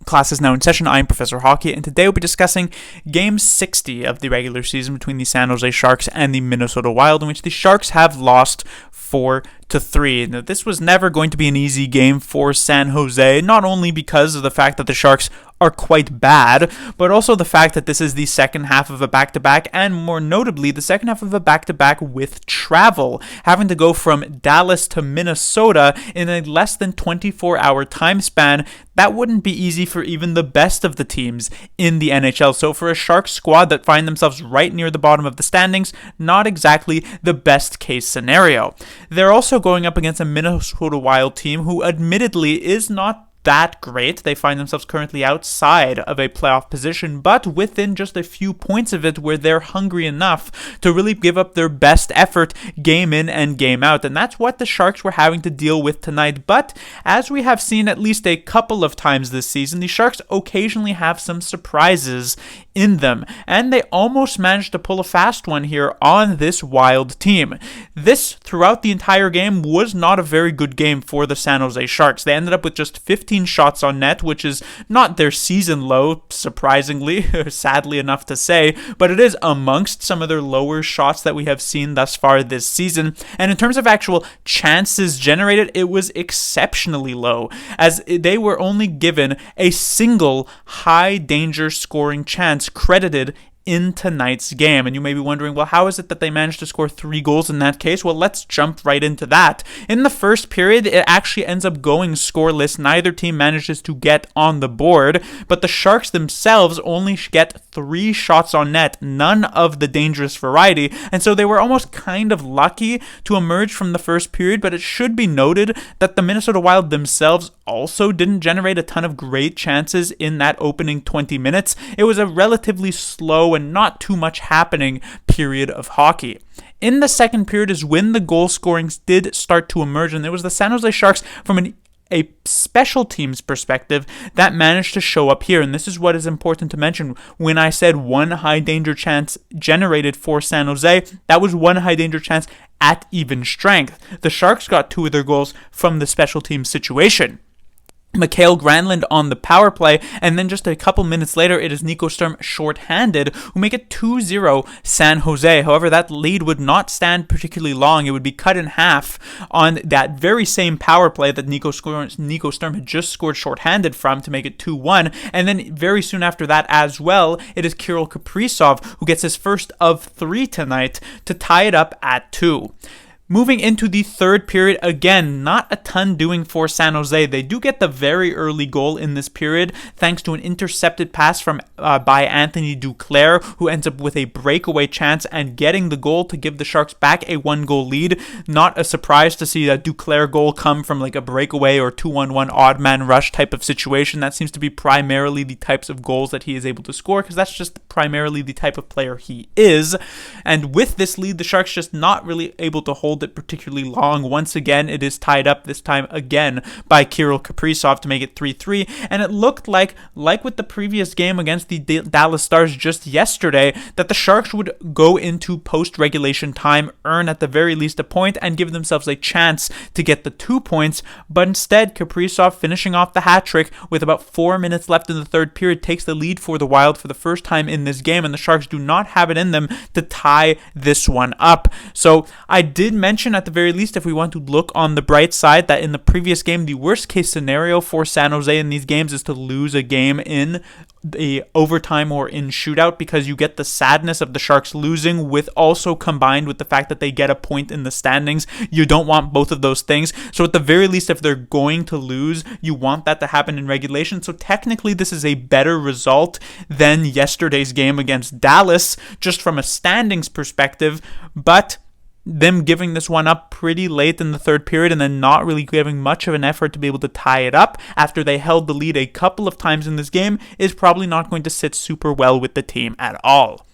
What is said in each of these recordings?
Class is now in session. I'm Professor Hockey, and today we'll be discussing Game 60 of the regular season between the San Jose Sharks and the Minnesota Wild, in which the Sharks have lost 4-3. Now, this was never going to be an easy game for San Jose, not only because of the fact that the Sharks are quite bad, but also the fact that this is the second half of a back-to-back, and more notably, the second half of a back-to-back with travel, having to go from Dallas to Minnesota in a less than 24-hour time span. That wouldn't be easy for even the best of the teams in the NHL. So for a Sharks squad that find themselves right near the bottom of the standings, not exactly the best case scenario. They're also going up against a Minnesota Wild team who admittedly is not that great. They find themselves currently outside of a playoff position, but within just a few points of it, where they're hungry enough to really give up their best effort game in and game out. And that's what the Sharks were having to deal with tonight. But as we have seen at least a couple of times this season, the Sharks occasionally have some surprises in them, and they almost managed to pull a fast one here on this Wild team. This, throughout the entire game, was not a very good game for the San Jose Sharks. They ended up with just 15 shots on net, which is not their season low, surprisingly, sadly enough to say, but it is amongst some of their lower shots that we have seen thus far this season. And in terms of actual chances generated, it was exceptionally low, as they were only given a single high danger scoring chance credited in tonight's game. And you may be wondering, well, how is it that they managed to score 3 goals in that case? Well, let's jump right into that. In the first period, it actually ends up going scoreless. Neither team manages to get on the board, but the Sharks themselves only get 3 shots on net, none of the dangerous variety, and so they were almost kind of lucky to emerge from the first period. But it should be noted that the Minnesota Wild themselves also didn't generate a ton of great chances in that opening 20 minutes. It was a relatively slow and not too much happening period of hockey. In the second period is when the goal scoring did start to emerge, and it was the San Jose Sharks from a special teams perspective that managed to show up here. And this is what is important to mention. When I said one high danger chance generated for San Jose, that was one high danger chance at even strength. The Sharks got 2 of their goals from the special teams situation. Mikael Granlund on the power play, and then just a couple minutes later, it is Nico Sturm shorthanded who make it 2-0 San Jose. However, that lead would not stand particularly long. It would be cut in half on that very same power play that Nico Sturm had just scored shorthanded from to make it 2-1. And then very soon after that as well, it is Kirill Kaprizov who gets his first of 3 tonight to tie it up at 2. Moving into the third period, again, not a ton doing for San Jose. They do get the very early goal in this period thanks to an intercepted pass by Anthony Duclair, who ends up with a breakaway chance and getting the goal to give the Sharks back a 1-goal lead. Not a surprise to see that Duclair goal come from like a breakaway or 2-on-1 odd man rush type of situation. That seems to be primarily the types of goals that he is able to score, because that's just primarily the type of player he is. And with this lead, the Sharks just not really able to hold it particularly long. Once again, it is tied up, this time again by Kirill Kaprizov to make it 3-3, and it looked like with the previous game against the Dallas Stars just yesterday, that the Sharks would go into post-regulation time, earn at the very least a point, and give themselves a chance to get the 2 points. But instead, Kaprizov, finishing off the hat trick with about 4 minutes left in the third period, takes the lead for the Wild for the first time in this game, and the Sharks do not have it in them to tie this one up. So I did mention at the very least, if we want to look on the bright side, that in the previous game, the worst case scenario for San Jose in these games is to lose a game in the overtime or in shootout, because you get the sadness of the Sharks losing with also combined with the fact that they get a point in the standings. You don't want both of those things. So at the very least, if they're going to lose, you want that to happen in regulation. So technically, this is a better result than yesterday's game against Dallas, just from a standings perspective. But them giving this one up pretty late in the third period and then not really giving much of an effort to be able to tie it up after they held the lead a couple of times in this game is probably not going to sit super well with the team at all.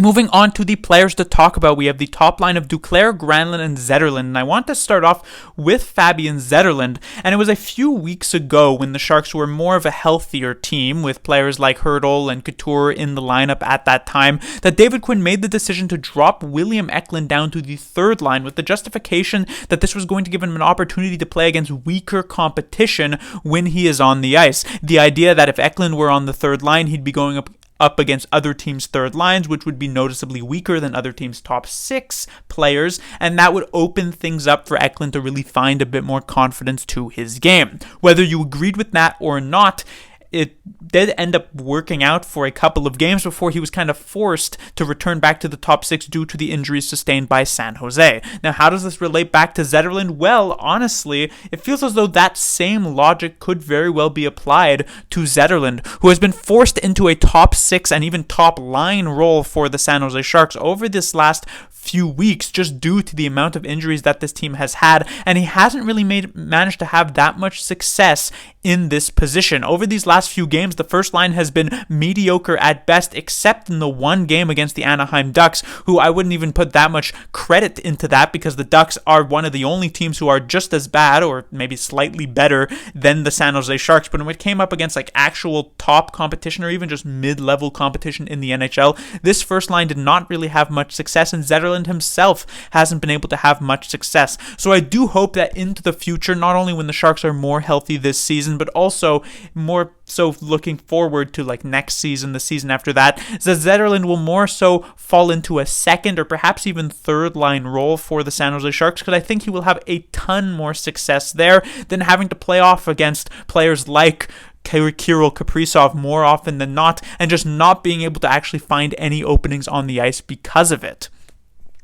Moving on to the players to talk about, we have the top line of Duclair, Granlund, and Zetterlund. And I want to start off with Fabian Zetterlund. And it was a few weeks ago when the Sharks were more of a healthier team, with players like Hertl and Couture in the lineup at that time, that David Quinn made the decision to drop William Eklund down to the third line, with the justification that this was going to give him an opportunity to play against weaker competition when he is on the ice. The idea that if Eklund were on the third line, he'd be going up against other teams' third lines, which would be noticeably weaker than other teams' top 6 players, and that would open things up for Eklund to really find a bit more confidence to his game. Whether you agreed with that or not, it did end up working out for a couple of games before he was kind of forced to return back to the top 6 due to the injuries sustained by San Jose. Now, how does this relate back to Zetterlund? Well, honestly, it feels as though that same logic could very well be applied to Zetterlund, who has been forced into a top 6 and even top line role for the San Jose Sharks over this last few weeks, just due to the amount of injuries that this team has had, and he hasn't really managed to have that much success in this position. Over these last few games, the first line has been mediocre at best, except in the one game against the Anaheim Ducks, who I wouldn't even put that much credit into that, because the Ducks are one of the only teams who are just as bad, or maybe slightly better, than the San Jose Sharks. But when it came up against like actual top competition, or even just mid-level competition in the NHL, this first line did not really have much success, and Zetterlund himself hasn't been able to have much success. So I do hope that into the future, not only when the Sharks are more healthy this season, but also more so looking forward to like next season, the season after that, Zetterlund will more so fall into a second or perhaps even third line role for the San Jose Sharks, because I think he will have a ton more success there than having to play off against players like Kirill Kaprizov more often than not, and just not being able to actually find any openings on the ice because of it.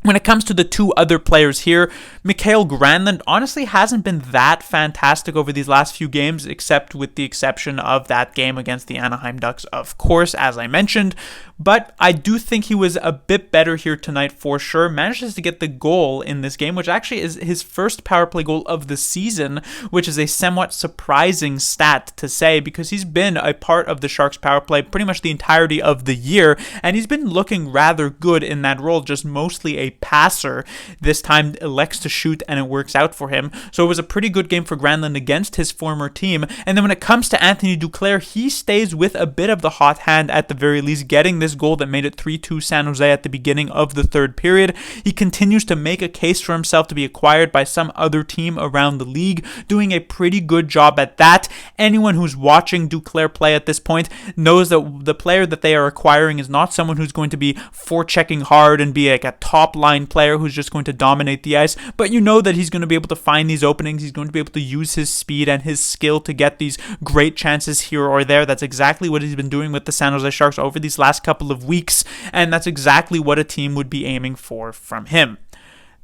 When it comes to the two other players here, Mikael Granlund honestly hasn't been that fantastic over these last few games, except with the exception of that game against the Anaheim Ducks, of course, as I mentioned. But I do think he was a bit better here tonight for sure. Manages to get the goal in this game, which actually is his first power play goal of the season, which is a somewhat surprising stat to say, because he's been a part of the Sharks power play pretty much the entirety of the year, and he's been looking rather good in that role, just mostly a passer. This time elects to shoot and it works out for him. So it was a pretty good game for Granlund against his former team. And then when it comes to Anthony Duclair, he stays with a bit of the hot hand at the very least, getting this goal that made it 3-2 San Jose at the beginning of the third period. He continues to make a case for himself to be acquired by some other team around the league, doing a pretty good job at that. Anyone who's watching Duclair play at this point knows that the player that they are acquiring is not someone who's going to be forechecking hard and be like a top line player who's just going to dominate the ice, but you know that he's going to be able to find these openings. He's going to be able to use his speed and his skill to get these great chances here or there. That's exactly what he's been doing with the San Jose Sharks over these last couple of weeks, and that's exactly what a team would be aiming for from him.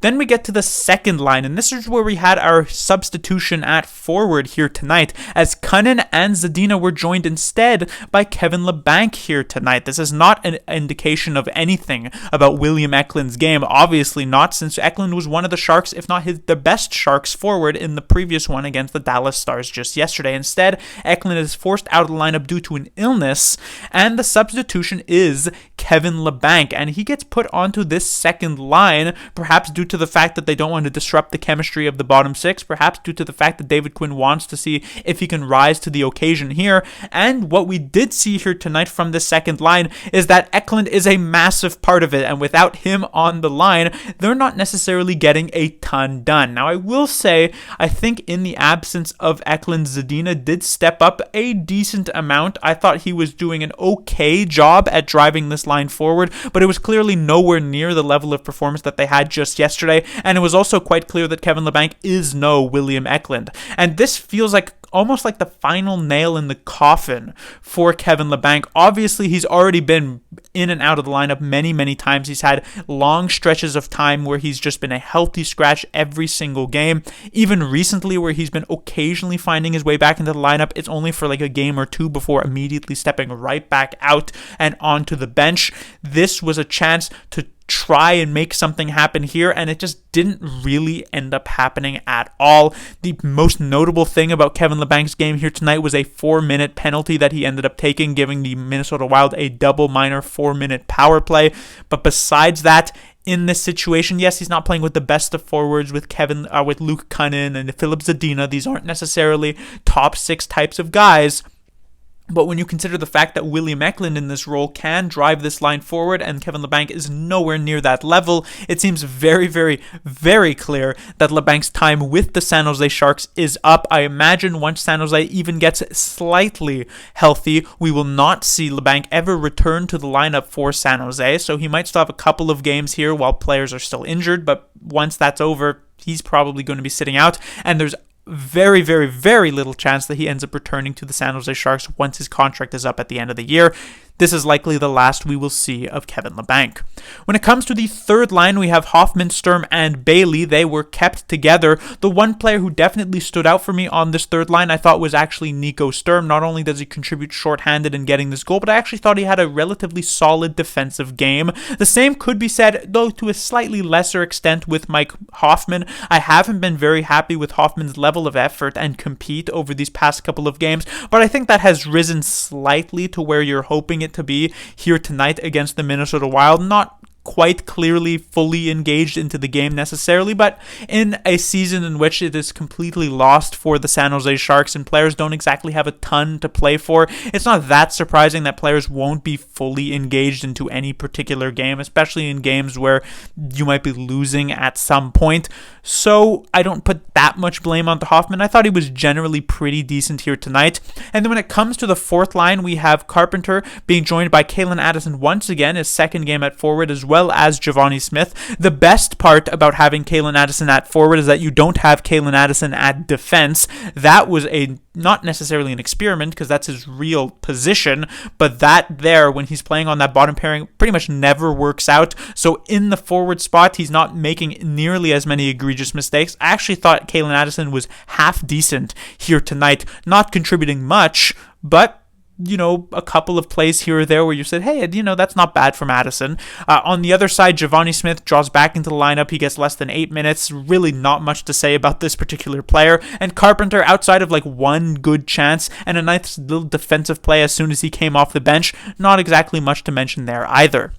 Then we get to the second line, and this is where we had our substitution at forward here tonight, as Cunnin and Zadina were joined instead by Kevin Labanc here tonight. This is not an indication of anything about William Eklund's game, obviously not, since Eklund was one of the Sharks, if not the best Sharks forward in the previous one against the Dallas Stars just yesterday. Instead, Eklund is forced out of the lineup due to an illness, and the substitution is Kevin Labanc, and he gets put onto this second line, perhaps due to the fact that they don't want to disrupt the chemistry of the bottom 6, perhaps due to the fact that David Quinn wants to see if he can rise to the occasion here. And what we did see here tonight from this second line is that Eklund is a massive part of it, and without him on the line, they're not necessarily getting a ton done. Now, I will say, I think in the absence of Eklund, Zadina did step up a decent amount. I thought he was doing an okay job at driving this line forward, but it was clearly nowhere near the level of performance that they had just yesterday. And it was also quite clear that Kevin Labanc is no William Eklund. And this feels like almost like the final nail in the coffin for Kevin Labanc. Obviously, he's already been in and out of the lineup many, many times. He's had long stretches of time where he's just been a healthy scratch every single game. Even recently, where he's been occasionally finding his way back into the lineup, it's only for like a game or two before immediately stepping right back out and onto the bench. This was a chance to try and make something happen here, and it just didn't really end up happening at all. The most notable thing about Kevin Labanc's game here tonight was a 4-minute penalty that he ended up taking, giving the Minnesota Wild a double minor 4-minute power play. But besides that, in this situation, yes, he's not playing with the best of forwards with with Luke Kunin and Filip Zadina. These aren't necessarily top 6 types of guys. But when you consider the fact that William Eklund in this role can drive this line forward and Kevin Labanc is nowhere near that level, it seems very, very, very clear that Labanc's time with the San Jose Sharks is up. I imagine once San Jose even gets slightly healthy, we will not see Labanc ever return to the lineup for San Jose. So he might still have a couple of games here while players are still injured, but once that's over, he's probably going to be sitting out. And there's very, very, very little chance that he ends up returning to the San Jose Sharks once his contract is up at the end of the year. This is likely the last we will see of Kevin Labanc. When it comes to the third line, we have Hoffman, Sturm, and Bailey. They were kept together. The one player who definitely stood out for me on this third line, I thought, was actually Nico Sturm. Not only does he contribute shorthanded in getting this goal, but I actually thought he had a relatively solid defensive game. The same could be said, though to a slightly lesser extent, with Mike Hoffman. I haven't been very happy with Hoffman's level of effort and compete over these past couple of games, but I think that has risen slightly to where you're hoping it to be here tonight against the Minnesota Wild. Not quite clearly fully engaged into the game necessarily, but in a season in which it is completely lost for the San Jose Sharks and players don't exactly have a ton to play for, it's not that surprising that players won't be fully engaged into any particular game, especially in games where you might be losing at some point. So I don't put that much blame onto Hoffman. I thought he was generally pretty decent here tonight. And then when it comes to the fourth line, we have Carpenter being joined by Calen Addison once again, his second game at forward, as well as Giovanni Smith. The best part about having Calen Addison at forward is that you don't have Calen Addison at defense. That was not necessarily an experiment because that's his real position, but that there, when he's playing on that bottom pairing, pretty much never works out. So in the forward spot, he's not making nearly as many egregious mistakes. I actually thought Calen Addison was half decent here tonight, not contributing much, but a couple of plays here or there where you said, hey, that's not bad from Addison. On the other side, Giovanni Smith draws back into the lineup. He gets less than 8 minutes. Really not much to say about this particular player. And Carpenter, outside of one good chance and a nice little defensive play as soon as he came off the bench, not exactly much to mention there either.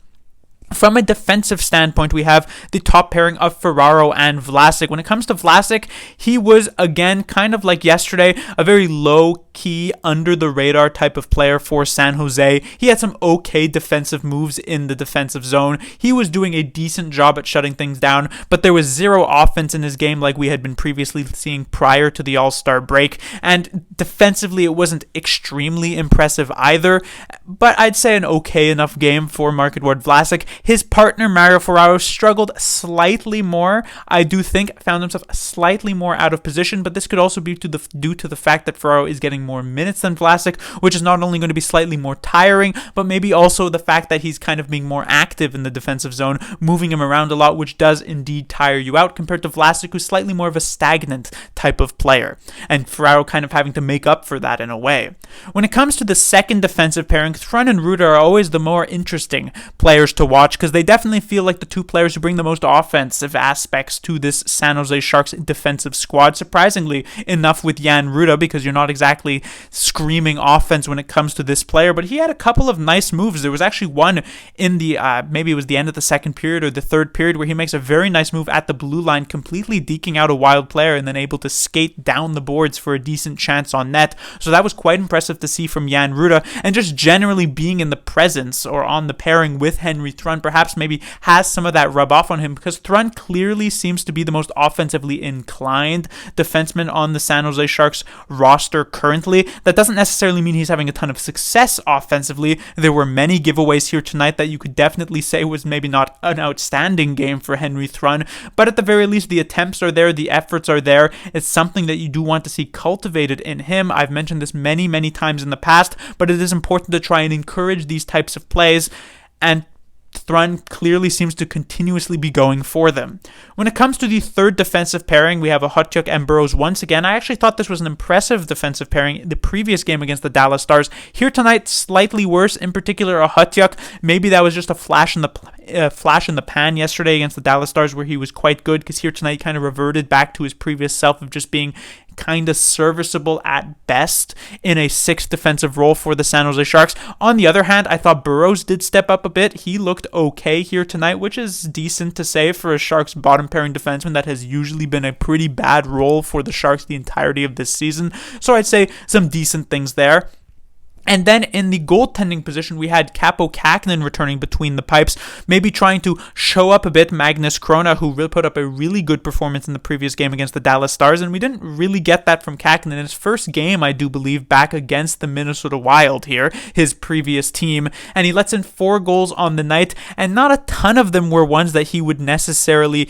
From a defensive standpoint, we have the top pairing of Ferraro and Vlasic. When it comes to Vlasic, he was, again, kind of like yesterday, a very low-key, under-the-radar type of player for San Jose. He had some okay defensive moves in the defensive zone. He was doing a decent job at shutting things down, but there was zero offense in his game like we had been previously seeing prior to the All-Star break. And defensively, it wasn't extremely impressive either, but I'd say an okay enough game for Marc-Edouard Vlasic. His partner, Mario Ferraro, struggled slightly more. I do think found himself slightly more out of position, but this could also be due to the fact that Ferraro is getting more minutes than Vlasic, which is not only going to be slightly more tiring, but maybe also the fact that he's kind of being more active in the defensive zone, moving him around a lot, which does indeed tire you out compared to Vlasic, who's slightly more of a stagnant type of player, and Ferraro kind of having to make up for that in a way. When it comes to the second defensive pairing, Thrun and Ruda are always the more interesting players to watch, because they definitely feel like the two players who bring the most offensive aspects to this San Jose Sharks defensive squad. Surprisingly enough with Jan Ruda, because you're not exactly screaming offense when it comes to this player, but he had a couple of nice moves. There was actually one in the, maybe it was the end of the second period or the third period, where he makes a very nice move at the blue line, completely deking out a Wild player and then able to skate down the boards for a decent chance on net. So that was quite impressive to see from Jan Ruda, and just generally being in the presence or on the pairing with Henry Thrun perhaps maybe has some of that rub off on him, because Thrun clearly seems to be the most offensively inclined defenseman on the San Jose Sharks roster currently. That doesn't necessarily mean he's having a ton of success offensively. There were many giveaways here tonight that you could definitely say was maybe not an outstanding game for Henry Thrun, but at the very least the attempts are there, the efforts are there. It's something that you do want to see cultivated in him. I've mentioned this many, many times in the past, but it is important to try and encourage these types of plays, and Thrun clearly seems to continuously be going for them. When it comes to the third defensive pairing, we have a Hutchuk and Burrows once again. I actually thought this was an impressive defensive pairing in the previous game against the Dallas Stars. Here tonight, slightly worse, in particular a Hutchuk. Maybe that was just a flash flash in the pan yesterday against the Dallas Stars where he was quite good, because here tonight he kind of reverted back to his previous self of just being kind of serviceable at best in a sixth defensive role for the San Jose Sharks. On the other hand, I thought Burrows did step up a bit. He looked okay here tonight, which is decent to say for a Sharks bottom pairing defenseman. That has usually been a pretty bad role for the Sharks the entirety of this season. So I'd say some decent things there. And then in the goaltending position, we had Kaapo Kähkönen returning between the pipes, maybe trying to show up a bit Magnus Krona, who really put up a really good performance in the previous game against the Dallas Stars, and we didn't really get that from Kähkönen in his first game, I do believe, back against the Minnesota Wild here, his previous team, and he lets in 4 goals on the night, and not a ton of them were ones that he would necessarily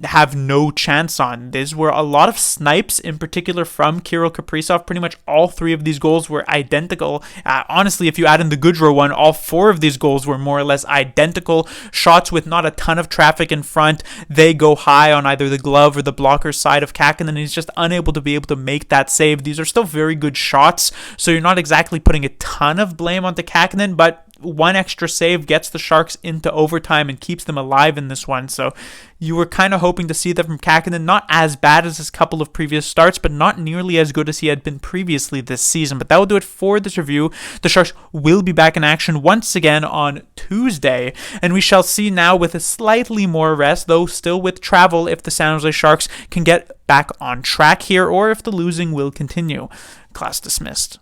have no chance on. These were a lot of snipes, in particular from Kirill Kaprizov. Pretty much all 3 of these goals were identical. Honestly, if you add in the Goodrow one, all 4 of these goals were more or less identical. Shots with not a ton of traffic in front. They go high on either the glove or the blocker side of Kähkönen, and he's just unable to be able to make that save. These are still very good shots, so you're not exactly putting a ton of blame onto Kähkönen, but one extra save gets the Sharks into overtime and keeps them alive in this one. So you were kind of hoping to see that from Kähkönen. Not as bad as his couple of previous starts, but not nearly as good as he had been previously this season. But that will do it for this review. The Sharks will be back in action once again on Tuesday, and we shall see now with a slightly more rest, though still with travel, if the San Jose Sharks can get back on track here or if the losing will continue. Class dismissed.